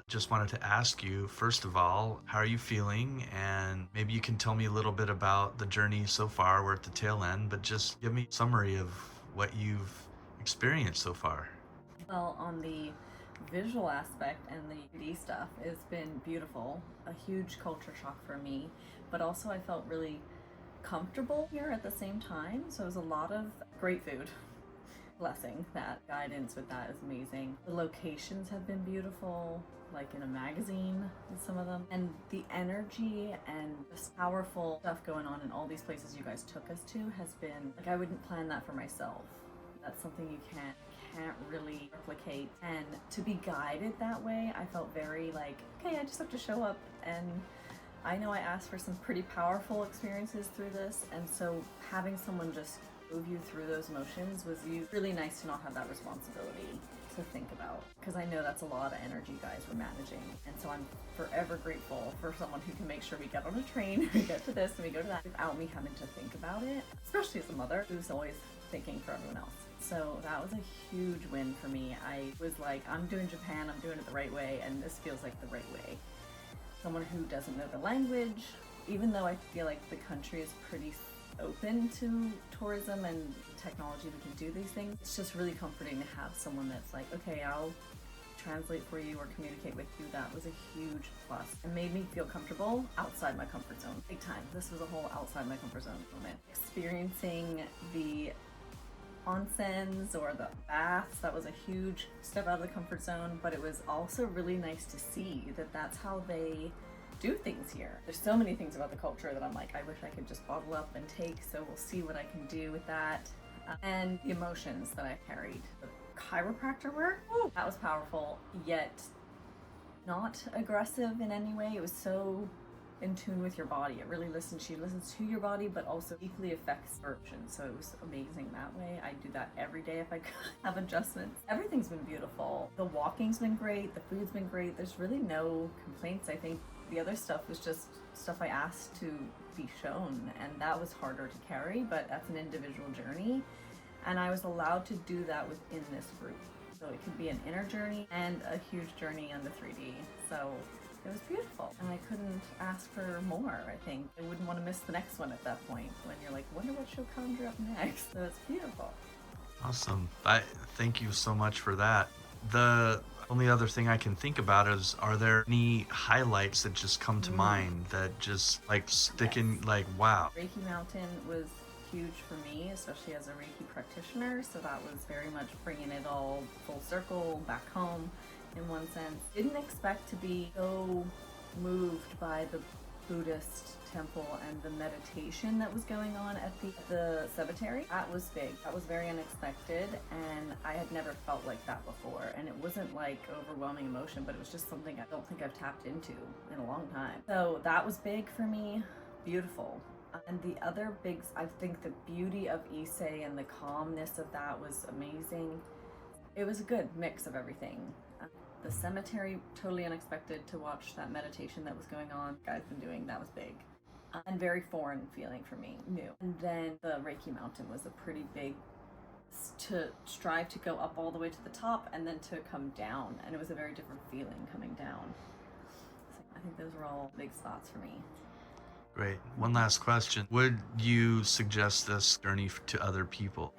Just wanted to ask you, first of all, how are you feeling? And maybe you can tell me a little bit about the journey so far. We're at the tail end, but just give me a summary of what you've experienced so far. Well, on the visual aspect and the 3D stuff, it's been beautiful. A huge culture shock for me, but also I felt really comfortable here at the same time. So it was a lot of great food. Blessing. That guidance with that is amazing. The locations have been beautiful, like in a magazine with some of them. And the energy and this powerful stuff going on in all these places you guys took us to has been like, I wouldn't plan that for myself. That's something you can't really replicate. And to be guided that way, I felt very like, okay, I just have to show up. And I know I asked for some pretty powerful experiences through this, and so having someone just move you through those emotions was really nice to not have that responsibility to think about, because I know that's a lot of energy you guys were managing. And so I'm forever grateful for someone who can make sure we get on a train, we get to this and we go to that without me having to think about it, especially as a mother who's always thinking for everyone else. So that was a huge win for me. I was like, I'm doing Japan, I'm doing it the right way, and this feels like the right way. Someone who doesn't know the language, even though I feel like the country is pretty open to tourism and technology, we can do these things. It's just really comforting to have someone that's like, okay, I'll translate for you or communicate with you. That was a huge plus. It made me feel comfortable outside my comfort zone. Big time. This was a whole outside my comfort zone moment. Experiencing the onsens or the baths, that was a huge step out of the comfort zone, but it was also really nice to see that that's how they do things here. There's so many things about the culture that I'm like, I wish I could just bottle up and take, so we'll see what I can do with that. And the emotions that I carried. The chiropractor work, that was powerful, yet not aggressive in any way. It was so in tune with your body. It really listens. She listens to your body, but also deeply affects your emotions. So it was amazing that way. I do that every day if I could have adjustments. Everything's been beautiful. The walking's been great. The food's been great. There's really no complaints. I think the other stuff was just stuff I asked to be shown, and that was harder to carry, but that's an individual journey. And I was allowed to do that within this group. So it could be an inner journey and a huge journey on the 3D. So it was beautiful, and I couldn't ask for more. I think I wouldn't want to miss the next one at that point when you're like, wonder what she'll conjure up next. So it's beautiful. Awesome. I thank you so much for that. The only other thing I can think about is, are there any highlights that just come to mind that just like stick in, like, wow. Reiki Mountain was huge for me, especially as a Reiki practitioner. So that was very much bringing it all full circle back home in one sense. Didn't expect to be so moved by the Buddhist temple and the meditation that was going on at the cemetery. That was big. That was very unexpected, and I had never felt like that before. And it wasn't like overwhelming emotion, but it was just something I don't think I've tapped into in a long time. So that was big for me. Beautiful. And the other big, I think the beauty of Issei and the calmness of that was amazing. It was a good mix of everything. The cemetery, totally unexpected to watch that meditation that was going on. Guys been doing, that was big. And very foreign feeling for me, new. And then the Reiki Mountain was a pretty big, to strive to go up all the way to the top and then to come down. And it was a very different feeling coming down. So I think those were all big spots for me. Great. One last question. Would you suggest this journey to other people?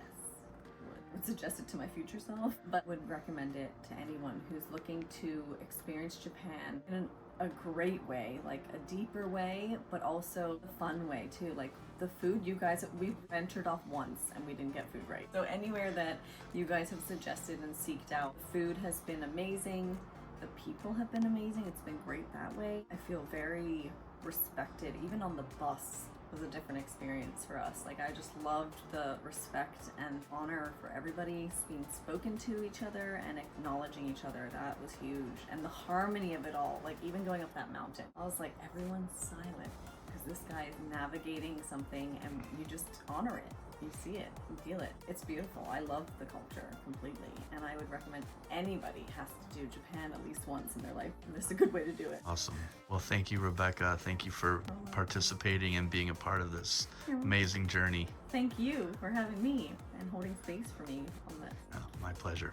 Would suggest it to my future self, but would recommend it to anyone who's looking to experience Japan in a great way, like a deeper way, but also a fun way too. Like the food, you guys, we ventured off once and we didn't get food right. So anywhere that you guys have suggested and seeked out, food has been amazing. The people have been amazing. It's been great that way. I feel very respected, even on the bus. Was a different experience for us. Like I just loved the respect and honor for everybody being spoken to each other and acknowledging each other. That was huge. And the harmony of it all, like even going up that mountain, I was like, everyone's silent because this guy is navigating something and you just honor it. You see it, you feel it. It's beautiful. I love the culture completely, and I would recommend anybody has to do Japan at least once in their life. This is a good way to do it. Awesome. Well, thank you, Rebecca. Thank you for participating and being a part of this amazing journey. Thank you for having me and holding space for me on this. Oh, my pleasure.